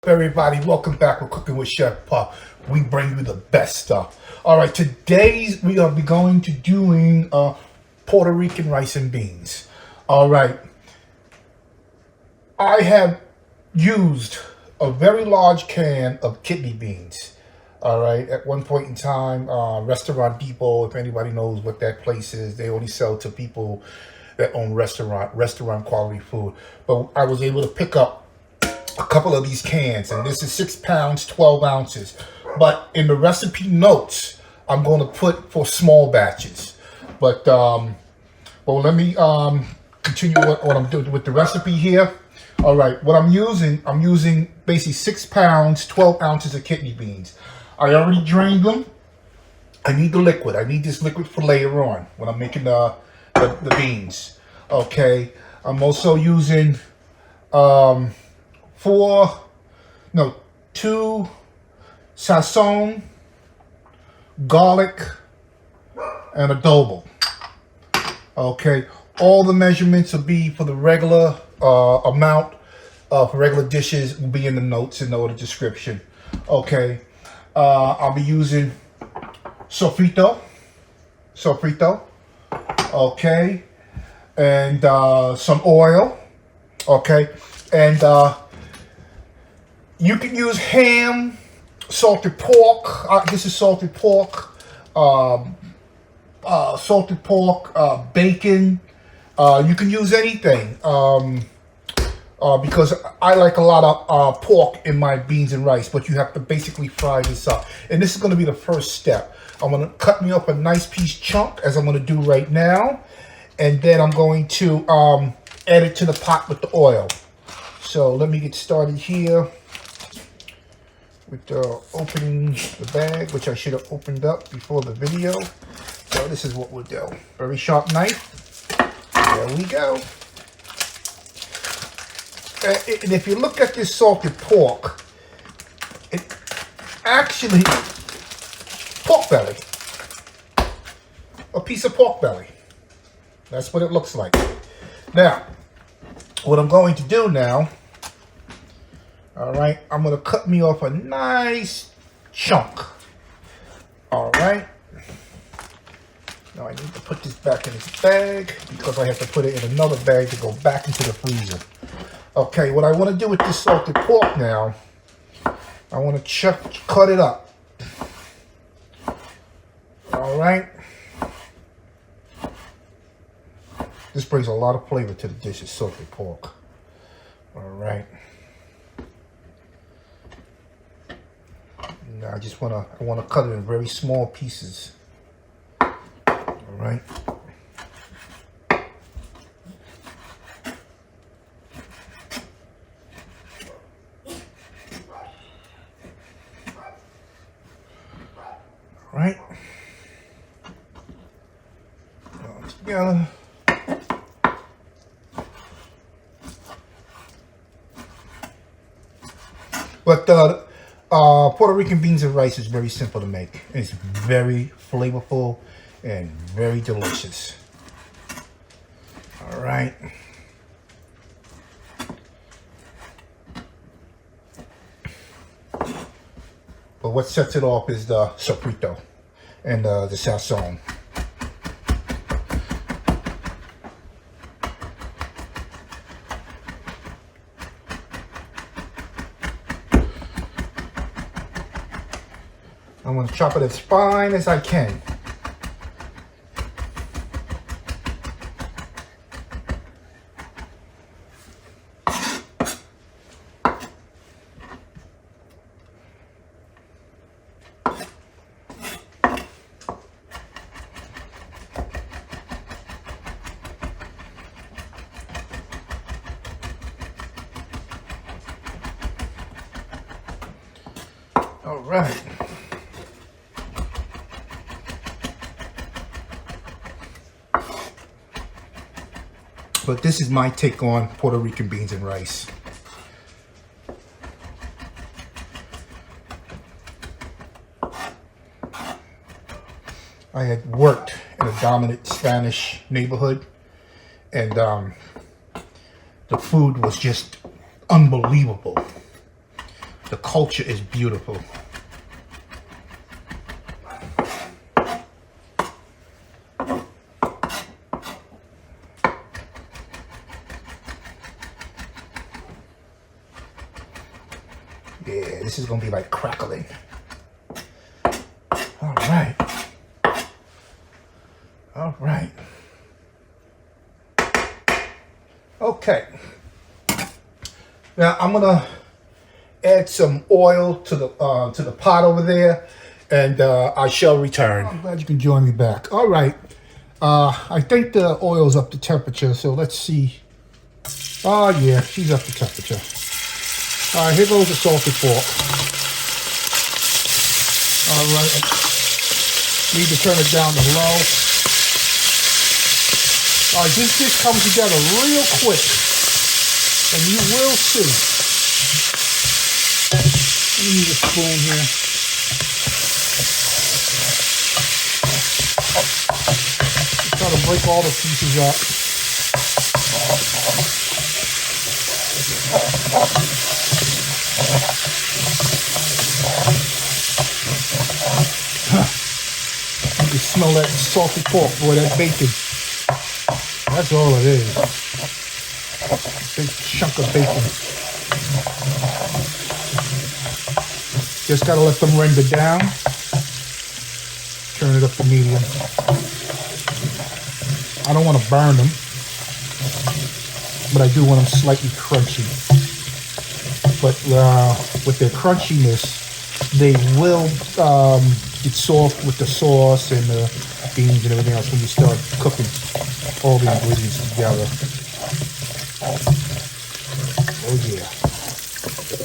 Everybody, welcome back. We're cooking with Chef Puff. We bring you the best stuff. All right, today we are going to doing Puerto Rican rice and beans. All right, I have used a very large can of kidney beans. All right, at one point in time, Restaurant Depot, if anybody knows what that place is, they only sell to people that own restaurant quality food. But I was able to pick up a couple of these cans, and this is 6 pounds, 12 ounces. But in the recipe notes, I'm going to put for small batches. But well, let me continue what I'm doing with the recipe here. All right, what I'm using basically 6 pounds, 12 ounces of kidney beans. I already drained them. I need the liquid. I need this liquid for later on when I'm making the beans. Okay, I'm also using 2 Sazon, garlic, and adobo. Okay, all the measurements will be for the regular amount for regular dishes will be in the notes in the description. Okay, I'll be using Sofrito. Okay, and some oil. Okay, and you can use ham, salted pork. This is salted pork. Bacon. You can use anything because I like a lot of pork in my beans and rice, but you have to basically fry this up. And this is going to be the first step. I'm going to cut me up a nice piece chunk, as I'm going to do right now. And then I'm going to add it to the pot with the oil. So let me get started here with opening the bag, which I should have opened up before the video. So this is what we'll do. Very sharp knife. There we go. And if you look at this salted pork, it actually pork belly. A piece of pork belly. That's what it looks like. Now, what I'm going to do now, all right, I'm going to cut me off a nice chunk. All right. Now I need to put this back in this bag because I have to put it in another bag to go back into the freezer. Okay, what I want to do with this salted pork now, I want to cut it up. All right. This brings a lot of flavor to the dish, is salted pork. All right. Now I want to cut it in very small pieces. All right. All right. All together. But Puerto Rican beans and rice is very simple to make. It's very flavorful and very delicious. All right. But what sets it off is the Sofrito and the Sazon. I'm going to chop it as fine as I can. All right. But this is my take on Puerto Rican beans and rice. I had worked in a dominant Spanish neighborhood, and the food was just unbelievable. The culture is beautiful. Yeah, this is gonna be like crackling. All right. All right. Okay. Now I'm gonna add some oil to the pot over there, and I shall return. I'm glad you can join me back. All right. I think the oil's up to temperature, so let's see. Oh yeah, she's up to temperature. All right, here goes the salted pork. All right, need to turn it down to low. All right, this comes together real quick, and you will see. Let me use a spoon here. Just try to break all the pieces up. You can smell that salty pork, boy, that bacon. That's all it is. Big chunk of bacon. Just gotta let them render down. Turn it up to medium. I don't want to burn them, but I do want them slightly crunchy. But with their crunchiness, they will get soft with the sauce and the beans and everything else when you start cooking all the ingredients together. Oh yeah.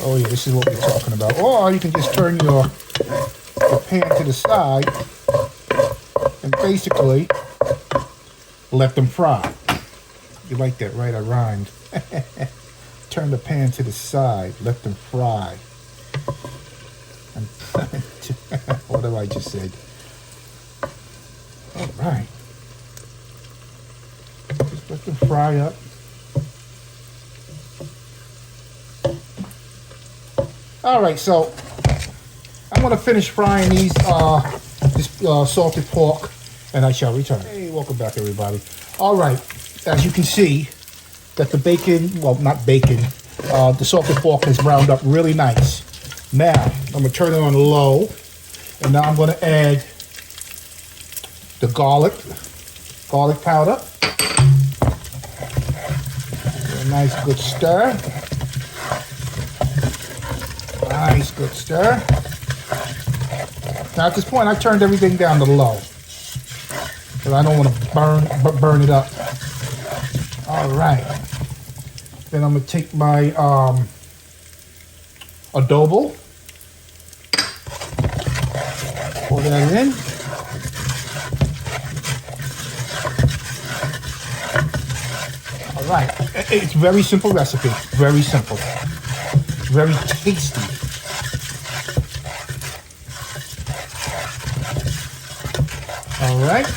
Oh yeah, this is what we're talking about. Or you can just turn your pan to the side and basically let them fry. You like that, right? I rhymed. Turn the pan to the side, let them fry. What have I just said? All right. Just let them fry up. All right, so I'm gonna finish frying these this salted pork, and I shall return. Hey, welcome back, everybody. All right, as you can see, that the bacon, well, not bacon, the salted pork has browned up really nice. Now I'm gonna turn it on low, and now I'm gonna add the garlic powder. A nice good stir. Nice good stir. Now at this point I turned everything down to low, because I don't want to burn it up. All right. Then I'm gonna take my adobo. Pour that in. All right. It's a very simple recipe. Very simple. Very tasty. All right.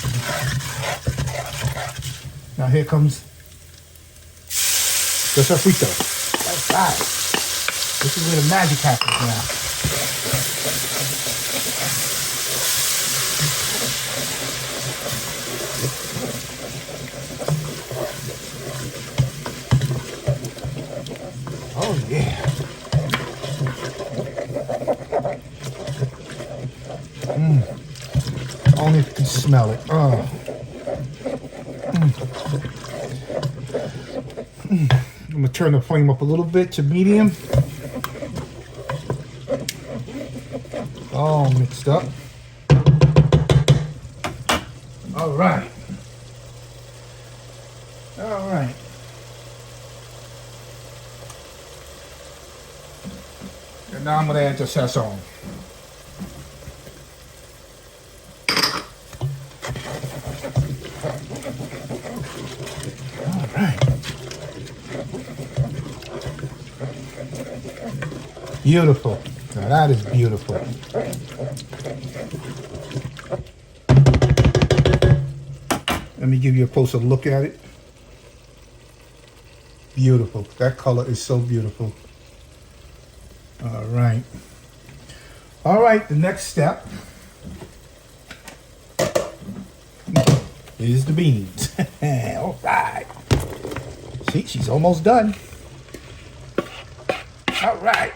Now here comes the Sofrito. All right. This is where the magic happens now. Oh yeah. Only if you can smell it. Oh. I'm gonna turn the flame up a little bit to medium. All mixed up. All right. All right. And now I'm gonna add the Sazon. Beautiful. Now that is beautiful. Let me give you a closer look at it. Beautiful. That color is so beautiful. All right. All right, the next step is the beans. All right. See, she's almost done. All right.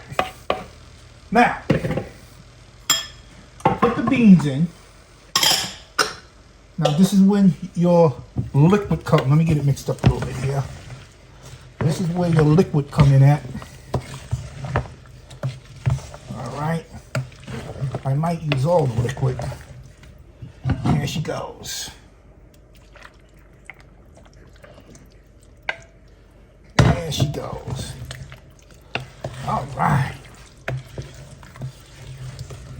Now, put the beans in. Now, this is when your liquid comes. Let me get it mixed up a little bit here. This is where your liquid come in at. All right. I might use all the liquid. There she goes. There she goes. All right.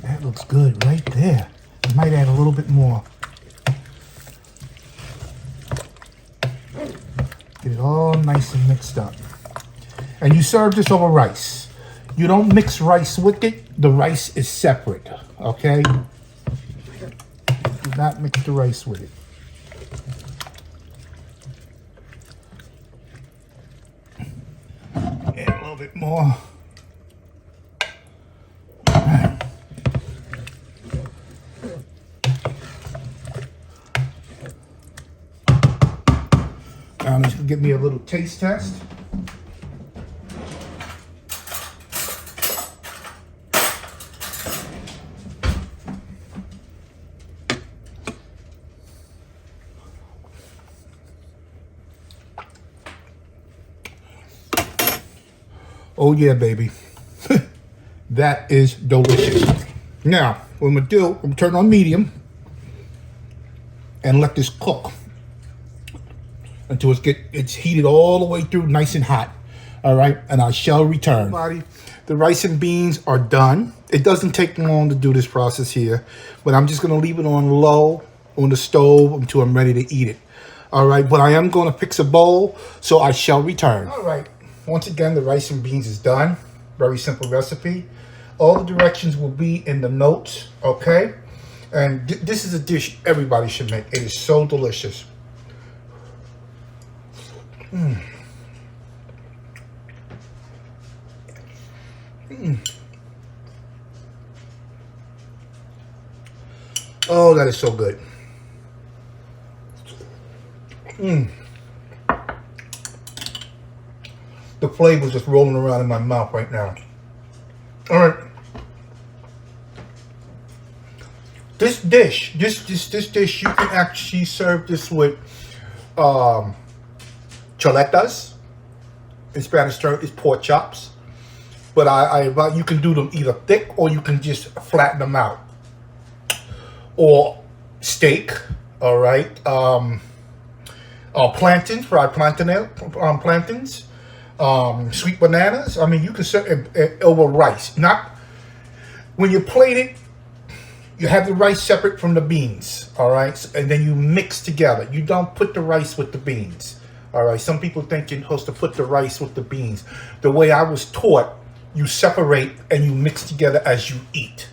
That looks good right there. I might add a little bit more. Get it all nice and mixed up. And you serve this over rice. You don't mix rice with it. The rice is separate, okay? Do not mix the rice with it. Add a little bit more. Now I'm just gonna give me a little taste test. Oh yeah, baby. That is delicious. Now, what I'm gonna do, I'm gonna turn on medium and let this cook until it's heated all the way through, nice and hot. All right, and I shall return. Everybody, the rice and beans are done. It doesn't take long to do this process here, but I'm just gonna leave it on low on the stove until I'm ready to eat it. All right, but I am gonna fix a bowl, so I shall return. All right, once again, the rice and beans is done. Very simple recipe. All the directions will be in the notes, okay? And this is a dish everybody should make. It is so delicious. Mm. Mm. Oh, that is so good. Mm. The flavor is just rolling around in my mouth right now. All right. This dish, this dish, you can actually serve this with chuletas. In Spanish term, is pork chops. But you can do them either thick or you can just flatten them out. Or steak, all right. Plantains, fried plantains. Sweet bananas. I mean, you can serve it over rice. Not when you plate it, you have the rice separate from the beans, all right? And then you mix together. You don't put the rice with the beans, all right? Some people think you're supposed to put the rice with the beans. The way I was taught, you separate and you mix together as you eat,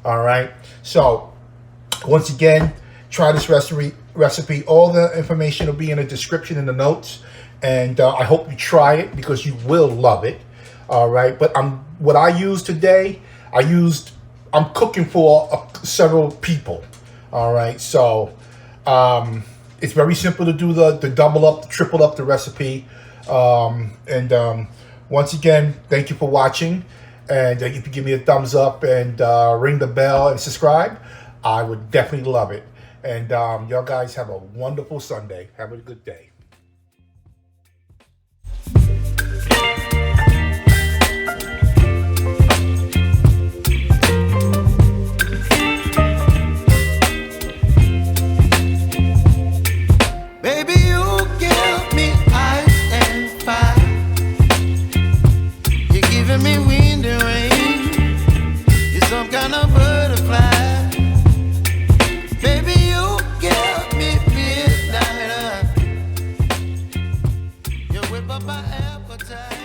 all right? So, once again, try this recipe. All the information will be in the description in the notes. And I hope you try it because you will love it. All right. But what I used today, I'm cooking for several people. All right. So it's very simple to do the double up, the triple up the recipe. Once again, thank you for watching. And if you give me a thumbs up and ring the bell and subscribe, I would definitely love it. And y'all guys have a wonderful Sunday. Have a good day. Me wind and rain, you're some kind of butterfly. Baby, you give me midnight. You whip up my appetite.